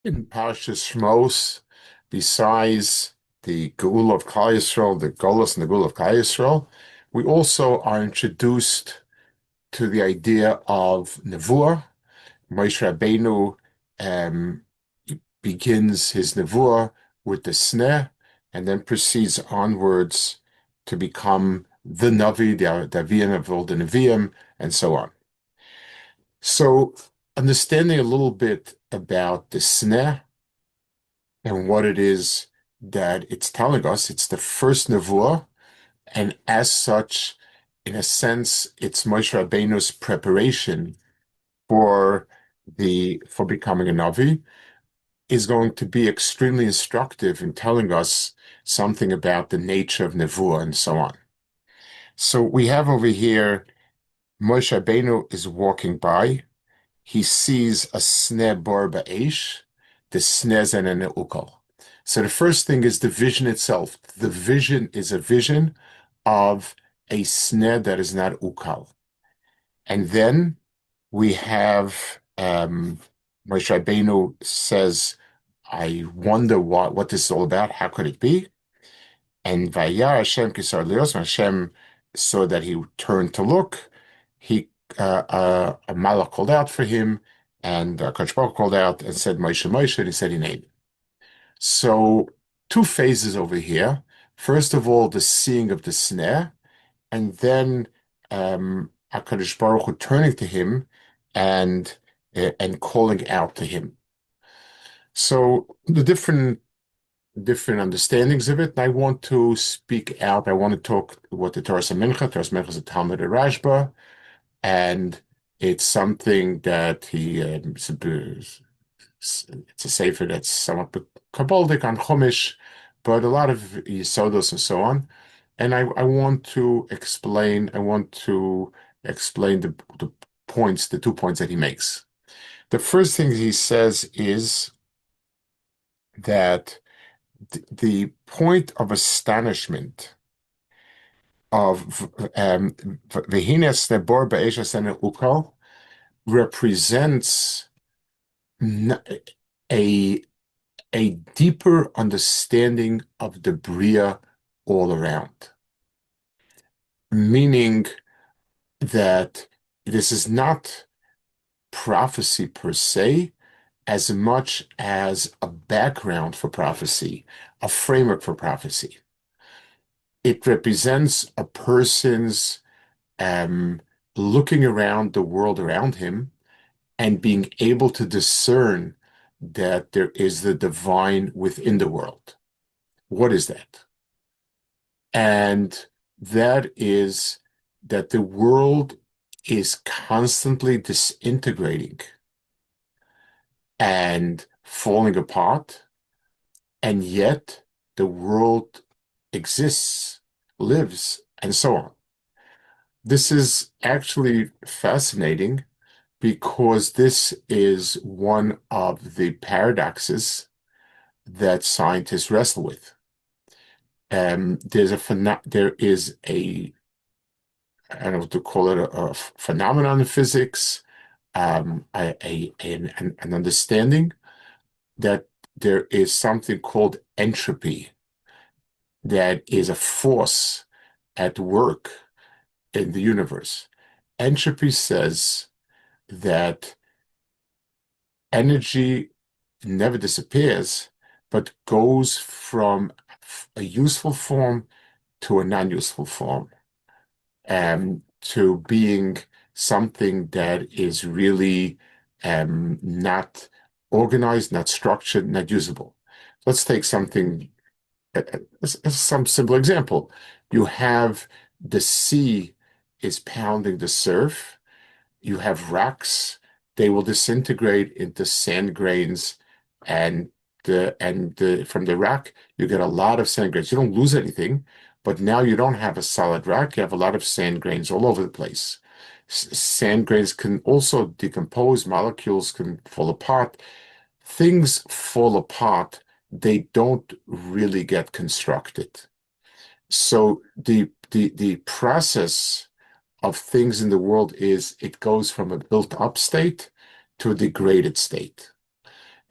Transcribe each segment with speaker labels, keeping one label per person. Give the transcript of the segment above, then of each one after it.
Speaker 1: In Parshas Shemos, besides the Geula of Klal Yisrael, the Golos and the Geula of Klal Yisrael, we also are introduced to the idea of Nevuah. Moshe Rabbeinu um, begins his Nevuah with the Sneh and then proceeds onwards to become the Navi, the Avian of all the Nevi'im, and so on. So, understanding a little bit about the Sneh and what it is that it's telling us. It's the first nevuah, and as such, in a sense, it's Moshe Rabbeinu's preparation for becoming a Navi is going to be extremely instructive in telling us something about the nature of nevuah and so on. So we have over here Moshe Rabbeinu is walking by. He sees a sneh bor ba'esh, the snez and an ukal. So the first thing is the vision itself. The vision is a vision of a sneh that is not ukal. And then we have Moshe Rabbeinu says, I wonder what this is all about. How could it be? And Vayar Hashem kisar lios, when Hashem saw that he turned to look, he a malach called out for him, and Kodesh Baruch Hu called out and said, Moshe, Moshe, and he said, Hineni. So two phases over here. First of all, the seeing of the snare, and then HaKadosh Baruch Hu turning to him and calling out to him. So the different understandings of it. I want to speak out. I want to talk what the Torah Mincha. Torah Mincha is a Talmud of Rashba, and it's something that it's a sefer that's somewhat Kabbalic on Chumash, but a lot of Yisodos and so on. And I want to explain. I want to explain the points, the 2 points that he makes. The first thing he says is that the point of astonishment of Vehines Nebor Be'eshes and Ukal represents a a deeper understanding of the Bria all around, meaning that this is not prophecy per se, as much as a background for prophecy, a framework for prophecy. It represents a person's looking around the world around him and being able to discern that there is the divine within the world. What is that? And that is that the world is constantly disintegrating and falling apart, and yet the world exists, lives, and so on. This is actually fascinating because this is one of the paradoxes that scientists wrestle with. There is I don't know what to call it, a phenomenon in physics, an understanding that there is something called entropy, that is a force at work in the universe. Entropy says that energy never disappears, but goes from a useful form to a non-useful form, to being something that is really not organized, not structured, not usable. Let's take something, some simple example. You have the sea is pounding the surf. You have rocks. They will disintegrate into sand grains, and from the rock you get a lot of sand grains. You don't lose anything, but now you don't have a solid rock. You have a lot of sand grains all over the place. Sand grains can also decompose. Molecules can fall apart. Things fall apart. They don't really get constructed. So the process of things in the world is it goes from a built-up state to a degraded state.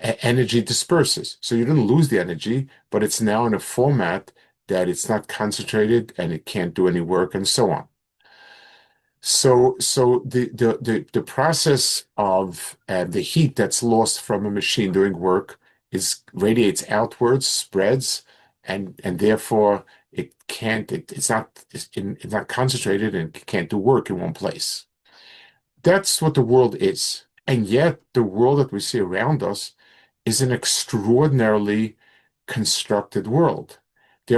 Speaker 1: energy disperses. So you didn't lose the energy, but it's now in a format that it's not concentrated and it can't do any work and so on. So the process of the heat that's lost from a machine doing work is radiates outwards, spreads, and therefore it's not concentrated and can't do work in one place. That's what the world is. And yet the world that we see around us is an extraordinarily constructed world. We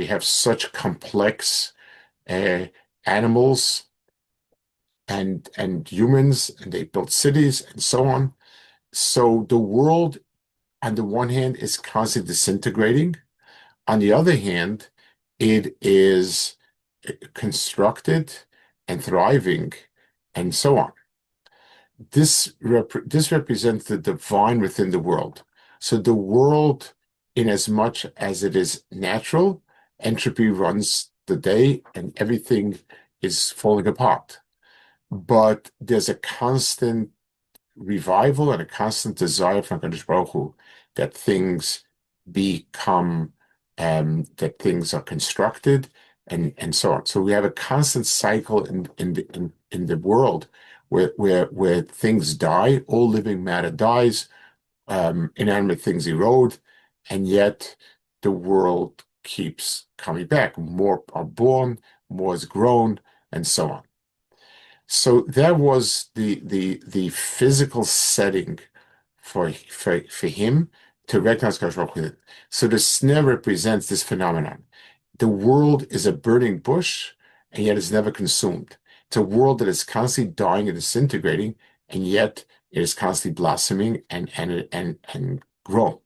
Speaker 1: have such complex uh, animals and humans, and they built cities and so on. So the world, on the one hand, is constantly disintegrating. On the other hand, it is constructed and thriving and so on. This represents the divine within the world. So the world, in as much as it is natural, entropy runs the day and everything is falling apart. But there's a constant revival and a constant desire from HaKadosh Baruch Hu that things become, that things are constructed and so on. So we have a constant cycle in the world where things die, all living matter dies, inanimate things erode, and yet the world keeps coming back. More are born, more is grown, and so on. So that was the physical setting for him to recognize Kadosh Baruch Hu. So the snare represents this phenomenon. The world is a burning bush, and yet it's never consumed. It's a world that is constantly dying and disintegrating, and yet it is constantly blossoming and growing.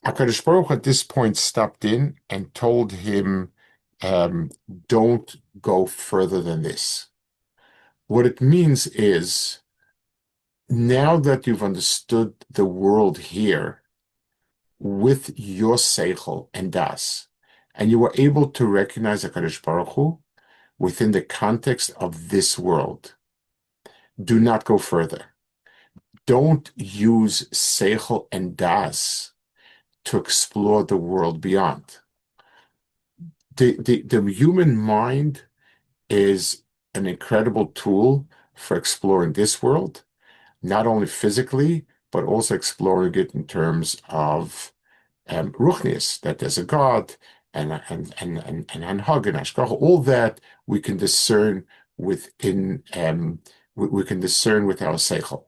Speaker 1: HaKadosh Baruch Hu at this point stopped in and told him, don't go further than this. What it means is, now that you've understood the world here with your seichel and das, and you were able to recognize HaKadosh Baruch Hu within the context of this world, do not go further. Don't use seichel and das to explore the world beyond. The human mind is an incredible tool for exploring this world, not only physically, but also exploring it in terms of ruchnius, that there's a God and Hanhag and Hashgacha. All that we can discern within, we can discern with our seichel.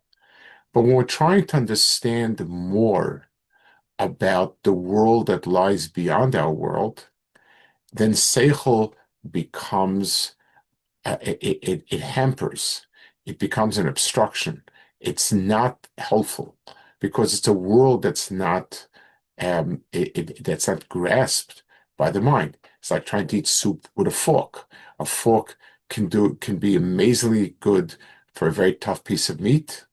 Speaker 1: But when we're trying to understand more about the world that lies beyond our world, then seichel becomes it hampers. It becomes an obstruction. It's not helpful because it's a world that's not that's not grasped by the mind. It's like trying to eat soup with a fork. A fork can be amazingly good for a very tough piece of meat,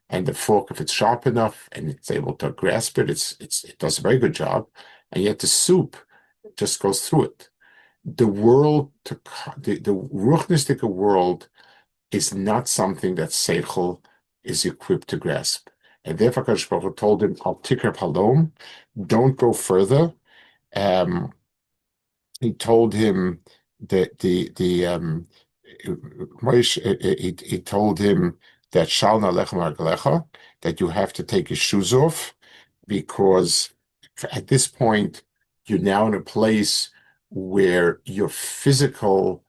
Speaker 1: and the fork, if it's sharp enough and it's able to grasp it, it does a very good job. And yet the soup just goes through it. The world, the ruchnistic world is not something that seichel is equipped to grasp. And therefore, HaKadosh Baruch Hu told him, Al tikar halom, don't go further. He told him that he told him that shal na'lechem argelecha, that you have to take your shoes off, because at this point you're now in a place where your physical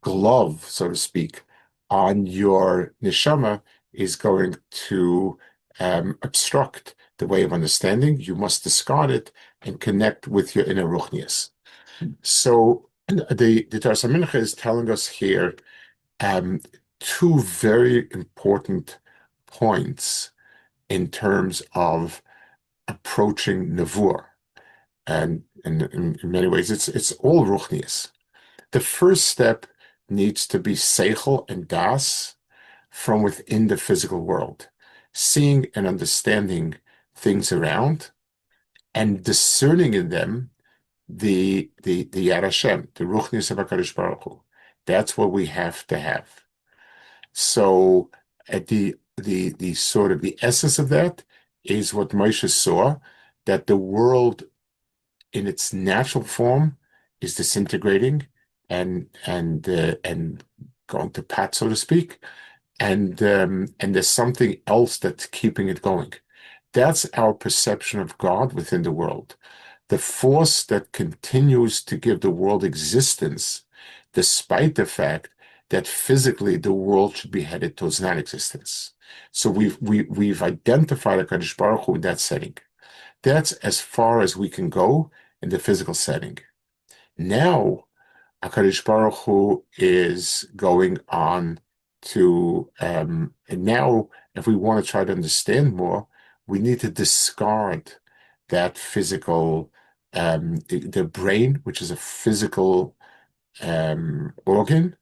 Speaker 1: glove, so to speak, on your neshama is going to obstruct the way of understanding. You must discard it and connect with your inner ruchnius. So the Toras HaMincha is telling us here two very important points in terms of approaching nevuah. And in many ways, it's all ruchnius. The first step needs to be seichel and das from within the physical world, seeing and understanding things around and discerning in them the Yad Hashem, the ruchnius of HaKadosh Baruch Hu. That's what we have to have. So at the sort of the essence of that is what Moshe saw, that the world in its natural form is disintegrating and going to pot, so to speak, and there's something else that's keeping it going. That's our perception of God within the world. The force that continues to give the world existence, despite the fact that physically the world should be headed towards non-existence. So we've identified HaKadosh Baruch Hu in that setting. That's as far as we can go in the physical setting. Now, HaKadosh Baruch Hu is going on to, and now if we want to try to understand more, we need to discard that physical, the brain, which is a physical organ,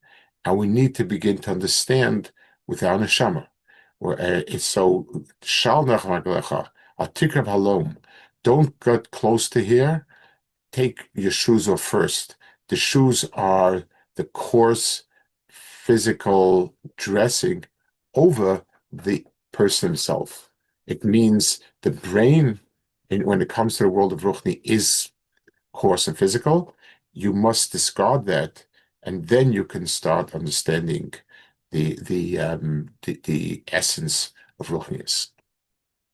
Speaker 1: and we need to begin to understand with our neshama. It's so, shal nechmaglecha, atikrav halom. Don't get close to here. Take your shoes off first. The shoes are the coarse physical dressing over the person himself. It means the brain, when it comes to the world of Ruchni, is coarse and physical. You must discard that, and then you can start understanding the essence of Ruchnius.